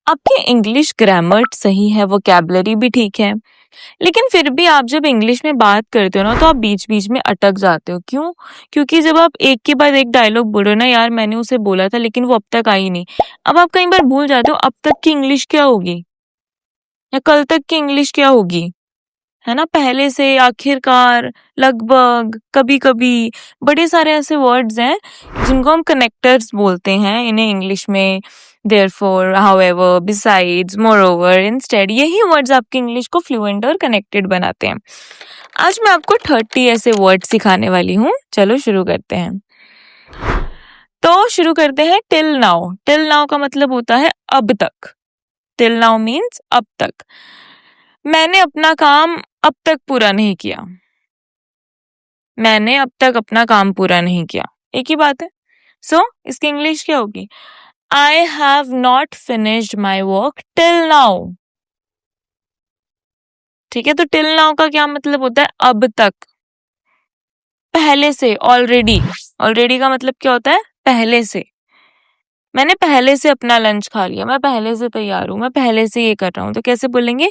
आपकी English grammar सही है, वोकैबुलरी भी ठीक है, लेकिन फिर भी आप जब इंग्लिश में बात करते हो ना तो आप बीच बीच में अटक जाते हो। क्यों? क्योंकि जब आप एक के बाद एक डायलॉग बोल रहे हो ना, यार मैंने उसे बोला था लेकिन वो अब तक आई नहीं, अब आप कई बार भूल जाते हो अब तक की इंग्लिश क्या होगी या कल तक की इंग्लिश क्या होगी, है ना। पहले से, आखिरकार, लगभग, कभी कभी, बड़े सारे ऐसे वर्ड्स हैं जिनको हम कनेक्टर्स बोलते हैं इन्हें इंग्लिश में। Therefore, however, besides, moreover, instead, यही वर्ड्स आपकी इंग्लिश को फ्लुएंट और कनेक्टेड बनाते हैं। आज मैं आपको 30 ऐसे वर्ड सिखाने वाली हूँ। चलो शुरू करते हैं। तो शुरू करते हैं टिल नाउ। टिल नाउ का मतलब होता है अब तक। टिल नाउ मीन्स अब तक। मैंने अपना काम अब तक पूरा नहीं किया। मैंने अब तक अपना काम पूरा नहीं किया, एक ही बात है। सो इसकी इंग्लिश क्या होगी? I have not finished my work till now. ठीक है, तो टिल नाउ का क्या मतलब होता है? अब तक, पहले से, ऑलरेडी। ऑलरेडी का मतलब क्या होता है? पहले से। मैंने पहले से अपना लंच खा लिया, मैं पहले से तैयार हूं, मैं पहले से ये कर रहा हूं। तो कैसे बोलेंगे?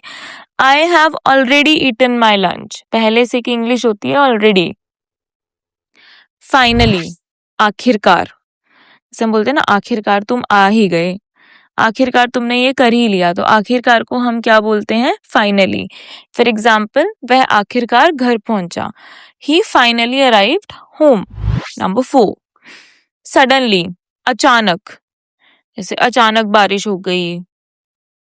I have already eaten my lunch. पहले से की इंग्लिश होती है ऑलरेडी। फाइनली, आखिरकार। जैसे हम बोलते हैं ना, आखिरकार तुम आ ही गए, आखिरकार तुमने ये कर ही लिया, तो आखिरकार को हम क्या बोलते हैं? फाइनली। फॉर एग्जाम्पल, वह आखिरकार घर पहुंचा। He finally arrived home. Number 4, suddenly, अचानक। जैसे अचानक बारिश हो गई,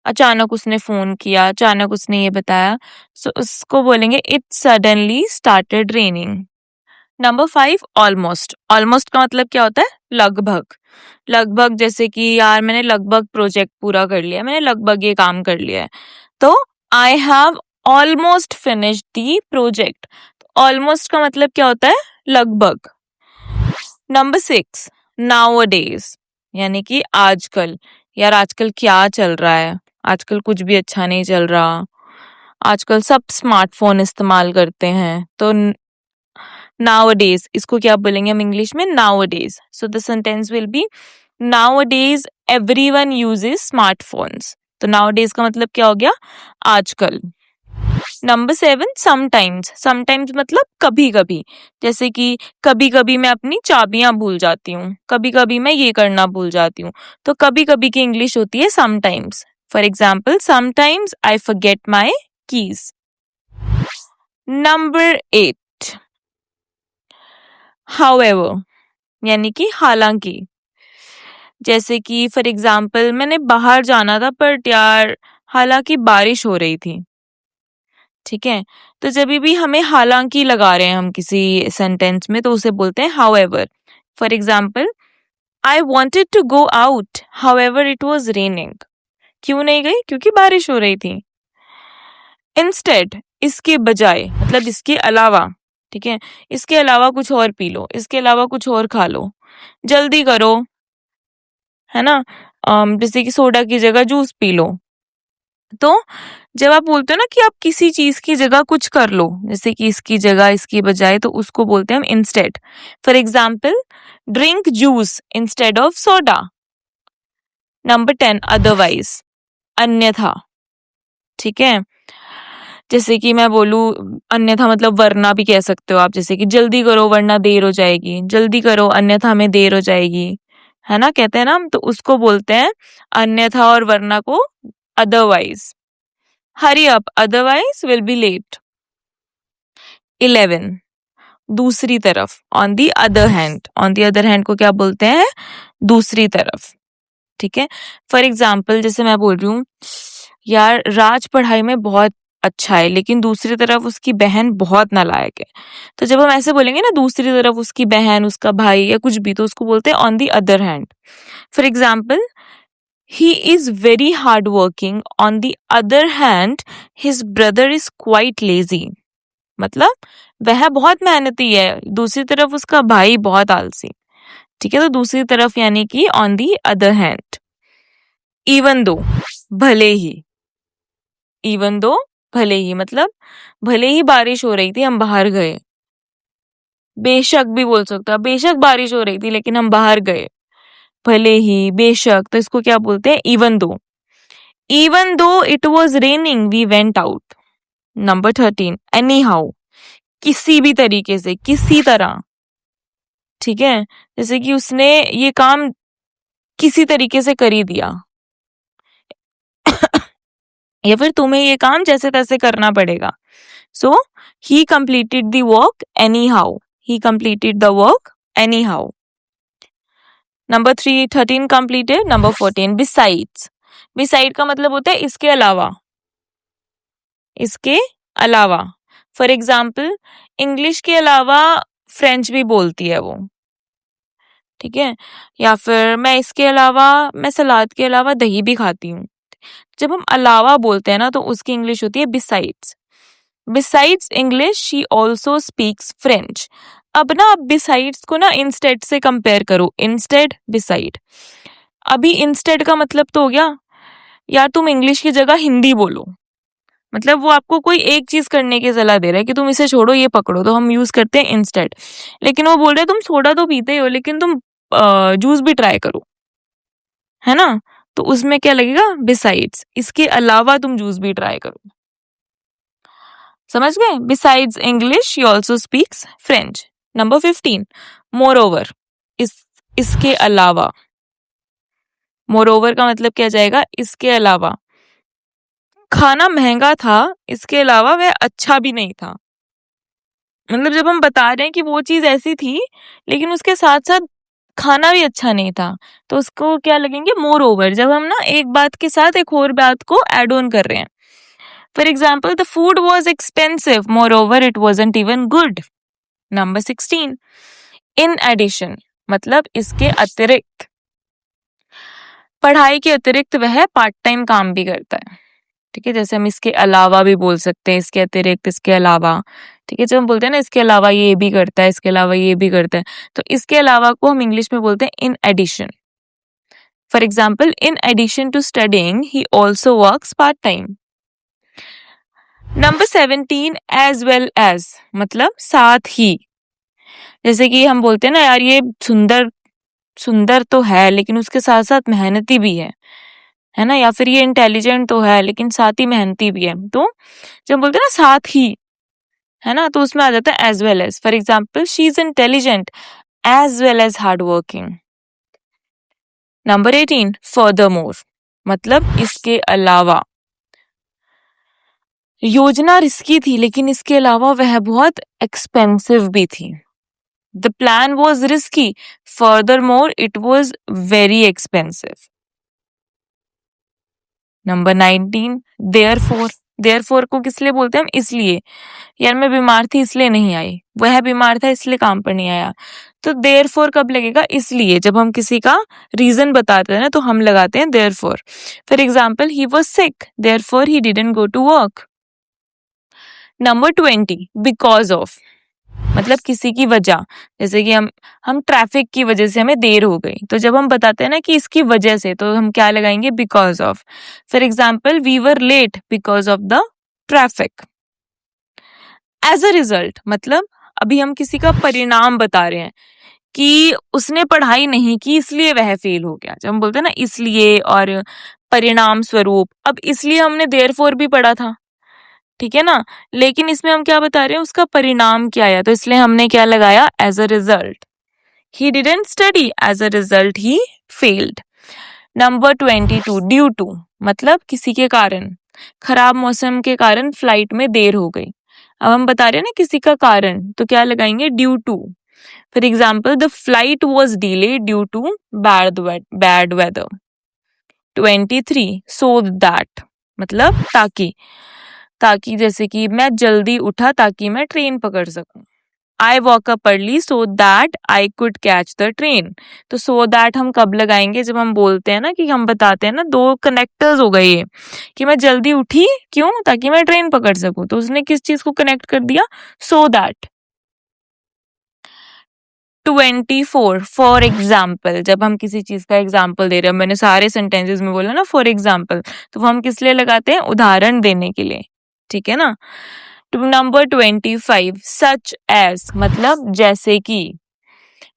अचानक उसने फोन किया, अचानक उसने ये बताया, सो उसको बोलेंगे it suddenly started raining. Number 5, almost. Almost का मतलब क्या होता है? लगभग। लगभग, जैसे कि यार मैंने लगभग प्रोजेक्ट पूरा कर लिया, मैंने लगभग ये काम कर लिया है, तो I have almost finished the project. Almost का मतलब क्या होता है? लगभग। नंबर 6, नाउअडेज, यानी कि आजकल। यार आजकल क्या चल रहा है? आजकल कुछ भी अच्छा नहीं चल रहा। आजकल सब स्मार्टफोन इस्तेमाल करते हैं, तो nowadays, इसको क्या बोलेंगे हम इंग्लिश में? nowadays. So the sentence will be nowadays everyone uses smartphones. तो nowadays का मतलब क्या हो गया? आजकल। Number 7, sometimes. समटाइम्स मतलब कभी कभी। जैसे कि कभी कभी मैं अपनी चाबियां भूल जाती हूँ, कभी कभी मैं ये करना भूल जाती हूँ, तो कभी कभी की इंग्लिश होती है sometimes. For example, sometimes I forget my keys. Number 8, however, यानी कि हालांकि। जैसे कि फॉर एग्जाम्पल, मैंने बाहर जाना था बट यार हालांकि बारिश हो रही थी। ठीक है, तो जब भी हमें हालांकि लगा रहे हैं हम किसी सेंटेंस में, तो उसे बोलते हैं however. For example, I wanted to go out however it was raining. क्यों नहीं गई? क्योंकि बारिश हो रही थी। इंस्टेड, इसके बजाय, मतलब इसके अलावा। ठीक है, इसके अलावा कुछ और पी लो, इसके अलावा कुछ और खा लो, जल्दी करो, है ना। जैसे कि सोडा की जगह जूस पी लो। तो जब आप बोलते हो ना कि आप किसी चीज की जगह कुछ कर लो, जैसे कि इसकी जगह, इसकी बजाय, तो उसको बोलते हैं हम instead. For example, drink juice instead of soda. Number 10, otherwise, अन्यथा। ठीक है, जैसे कि मैं बोलूं अन्यथा, मतलब वरना भी कह सकते हो आप। जैसे कि जल्दी करो वरना देर हो जाएगी, जल्दी करो अन्यथा में देर हो जाएगी, है ना, कहते हैं ना हम, तो उसको बोलते हैं अन्यथा और वरना को otherwise. Hurry up otherwise will be late. 11, दूसरी तरफ, on the other hand. On the other hand को क्या बोलते हैं? दूसरी तरफ। ठीक है, फॉर एग्जाम्पल, जैसे मैं बोल रही हूँ यार राज पढ़ाई में बहुत अच्छा है, लेकिन दूसरी तरफ उसकी बहन बहुत नालायक है। तो जब हम ऐसे बोलेंगे ना, दूसरी तरफ उसकी बहन, उसका भाई या कुछ भी, तो उसको बोलते हैं on the other hand. For example, he is very hard working, on the other hand his brother is quite lazy. मतलब वह बहुत मेहनती है, दूसरी तरफ उसका भाई बहुत आलसी। ठीक है, तो दूसरी तरफ यानी कि on the other hand. Even though, भले ही। इवन दो, भले ही, मतलब भले ही बारिश हो रही थी हम बाहर गए। बेशक भी बोल सकते हो, बेशक बारिश हो रही थी लेकिन हम बाहर गए। भले ही, बेशक, तो इसको क्या बोलते हैं? Even though. Even though it was raining, we went out. Number 13, anyhow, किसी भी तरीके से, किसी तरह, ठीक है, जैसे कि उसने ये काम किसी तरीके से कर ही दिया, या फिर तुम्हें ये काम जैसे तैसे करना पड़ेगा. So he completed the work anyhow. He completed the work anyhow. Number 13 completed. Number 14 besides. Beside का मतलब होता है इसके अलावा, इसके अलावा. फॉर एग्जाम्पल इंग्लिश के अलावा फ्रेंच भी बोलती है वो, ठीक है, या फिर मैं सलाद के अलावा दही भी खाती हूँ. जब हम अलावा बोलते हैं ना तो उसकी इंग्लिश होती है besides. Besides English she also speaks French. अब ना आप बिसाइड्स को ना इंस्टेड से कंपेयर करो. Instead beside. अभी इंस्टेड का मतलब तो हो गया यार तुम इंग्लिश की जगह हिंदी बोलो, मतलब वो आपको कोई एक चीज करने की सलाह दे रहा है कि तुम इसे छोड़ो ये पकड़ो, तो हम यूज करते हैं इंस्टेड. लेकिन वो बोल रहे तुम सोडा तो पीते हो लेकिन तुम जूस भी ट्राई करो, है ना, तो उसमें क्या लगेगा बिसाइड्स, इसके अलावा तुम जूस भी ट्राई करो. समझ गए? Besides English she also speaks French. Number 15 more over, इसके अलावा. मोर ओवर का मतलब क्या जाएगा? इसके अलावा. खाना महंगा था, इसके अलावा वह अच्छा भी नहीं था. मतलब जब हम बता रहे हैं कि वो चीज ऐसी थी लेकिन उसके साथ साथ खाना भी अच्छा नहीं था, तो उसको क्या लगेंगे? More over. जब हम ना एक बात के साथ एक और बात को एड ऑन कर रहे हैं. For example the food was expensive, moreover it wasn't even good. Number 16 in addition, मतलब इसके अतिरिक्त. पढ़ाई के अतिरिक्त वह पार्ट टाइम काम भी करता है, ठीक है, जैसे हम इसके अलावा भी बोल सकते हैं, इसके अतिरिक्त, इसके अलावा, ठीक है. जब हम बोलते हैं ना इसके अलावा ये भी करता है, इसके अलावा ये भी करता है, तो इसके अलावा को हम इंग्लिश में बोलते हैं in addition. For example in addition to studying he also works part time. Number 17 as well as, मतलब साथ ही. जैसे कि हम बोलते हैं ना यार ये सुंदर तो है लेकिन उसके साथ साथ मेहनती भी है ना, या फिर ये इंटेलिजेंट तो है लेकिन साथ ही मेहनती भी है. तो जब बोलते हैं ना साथ ही, है ना, तो उसमें आ जाता है as well as. For example she is intelligent as well as hard working. Number 18 furthermore, मतलब इसके अलावा. योजना रिस्की थी लेकिन इसके अलावा वह बहुत एक्सपेंसिव भी थी. The plan was risky, furthermore it was very expensive. Number 19 therefore को किस लिए बोलते हैं हम? इसलिए. यार मैं बीमार थी इसलिए नहीं आई, वह बीमार था इसलिए काम पर नहीं आया. तो देयरफॉर कब लगेगा? इसलिए. जब हम किसी का रीजन बताते हैं ना तो हम लगाते हैं therefore. For example he was sick, therefore he didn't go to work. Number 20 because of, मतलब किसी की वजह. जैसे कि हम ट्रैफिक की वजह से हमें देर हो गई, तो जब हम बताते हैं ना कि इसकी वजह से, तो हम क्या लगाएंगे? Because of. For example we were late because of the traffic. As a result, मतलब अभी हम किसी का परिणाम बता रहे हैं कि उसने पढ़ाई नहीं की इसलिए वह फेल हो गया. जब हम बोलते हैं ना इसलिए और परिणाम स्वरूप, अब इसलिए हमने देयरफॉर भी पढ़ा था, ठीक है ना, लेकिन इसमें हम क्या बता रहे हैं? उसका परिणाम क्या आया, तो इसलिए हमने क्या लगाया? As a result. He didn't study, as a result he failed. Number 22 due to, मतलब किसी के कारण. खराब मौसम के कारण फ्लाइट में देर हो गई. अब हम बता रहे हैं ना किसी का कारण, तो क्या लगाएंगे? Due to. For example the flight was delay due to bad weather. 23 so that, मतलब ताकि जैसे कि मैं जल्दी उठा ताकि मैं ट्रेन पकड़ सकूं. I walk up early so that I could catch the train. तो सो दैट हम कब लगाएंगे? जब हम बोलते हैं ना कि हम बताते हैं ना, दो कनेक्टर्स हो गए ये, कि मैं जल्दी उठी क्यों? ताकि मैं ट्रेन पकड़ सकूं. तो उसने किस चीज को कनेक्ट कर दिया? So that. 24 फॉर एग्जाम्पल, जब हम किसी चीज का एग्जाम्पल दे रहे हैं, मैंने सारे सेंटेंसेस में बोला ना फॉर एग्जाम्पल, तो वो हम किस लिए लगाते हैं? उदाहरण देने के लिए, ठीक है ना. नंबर 25 सच एज, मतलब जैसे कि.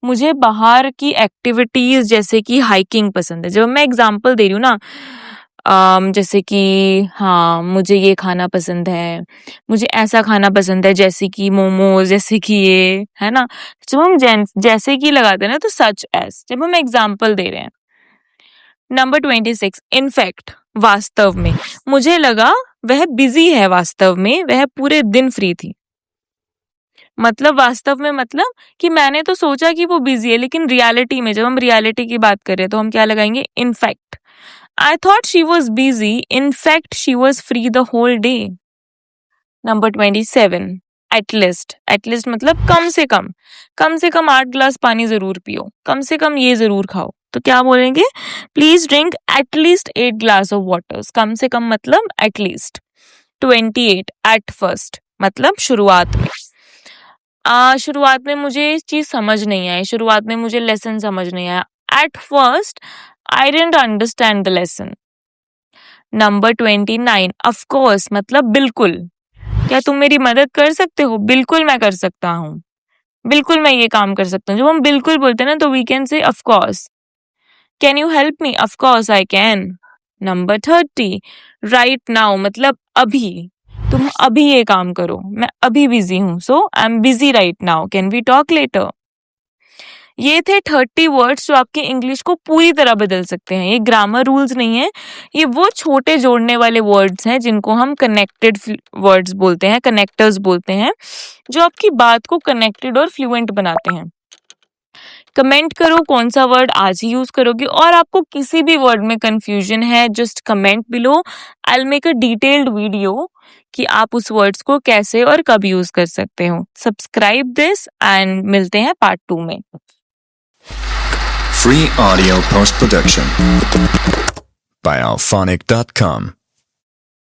मुझे बाहर की एक्टिविटीज जैसे कि हाइकिंग पसंद है. जब मैं एग्जाम्पल दे रही हूँ ना, जैसे कि हाँ, मुझे ये खाना पसंद है, मुझे ऐसा खाना पसंद है जैसे कि मोमोज़, जैसे कि ये, है ना? जब हम जैसे कि लगाते हैं ना तो सच एज़ जब हम एग्ज़ाम्पल दे रहे हैं। नंबर 26 इनफैक्ट वास्तव में, मुझे लगा वह बिज़ी है वास्तव में, वह पूरे दिन फ्री थी। मतलब वास्तव में मतलब कि मैंने तो सोचा कि वो बिज़ी है लेकिन रियलिटी में जब हम रियलिटी की बात कर रहे हैं तो हम क्या लगाएँगे in fact. I thought she was busy. In fact, she was free the whole day. Number 27. At least. At least मतलब कम से कम 8 ग्लास पानी जरूर पियो, कम से कम ये जरूर खाओ। तो क्या बोलेंगे? Please drink at least 8 glass of waters. कम से कम मतलब at least. 28. At first मतलब शुरुआत में। शुरुआत में मुझे चीज समझ नहीं आई, शुरुआत में मुझे लेसन समझ नहीं आया। At first, I didn't understand the lesson. Number 29 of course मतलब बिल्कुल। क्या तुम मेरी मदद कर सकते हो? बिल्कुल मैं कर सकता हूँ, बिल्कुल मैं ये काम कर सकता हूँ। जब हम बिल्कुल बोलते हैं ना तो we can say of course. Can you help me? Of course I can. Number 30 right now मतलब अभी, तुम अभी ये काम करो, मैं अभी बिजी हूँ, so I am busy right now, can we talk later. ये थे 30 वर्ड्स जो आपकी इंग्लिश को पूरी तरह बदल सकते हैं। ये ग्रामर रूल्स नहीं है, ये वो छोटे जोड़ने वाले वर्ड्स हैं जिनको हम कनेक्टेड वर्ड्स बोलते हैं, कनेक्टर्स बोलते हैं, जो आपकी बात को कनेक्टेड और फ्लुएंट बनाते हैं। कमेंट करो कौन सा वर्ड आज ही यूज करोगे, और आपको किसी भी वर्ड में कंफ्यूजन है just comment below. I will make a detailed video कि आप उस वर्ड्स को कैसे और कब यूज कर सकते हो। सब्सक्राइब दिस एंड मिलते हैं पार्ट 2 में। Free audio post-production by alphonic.com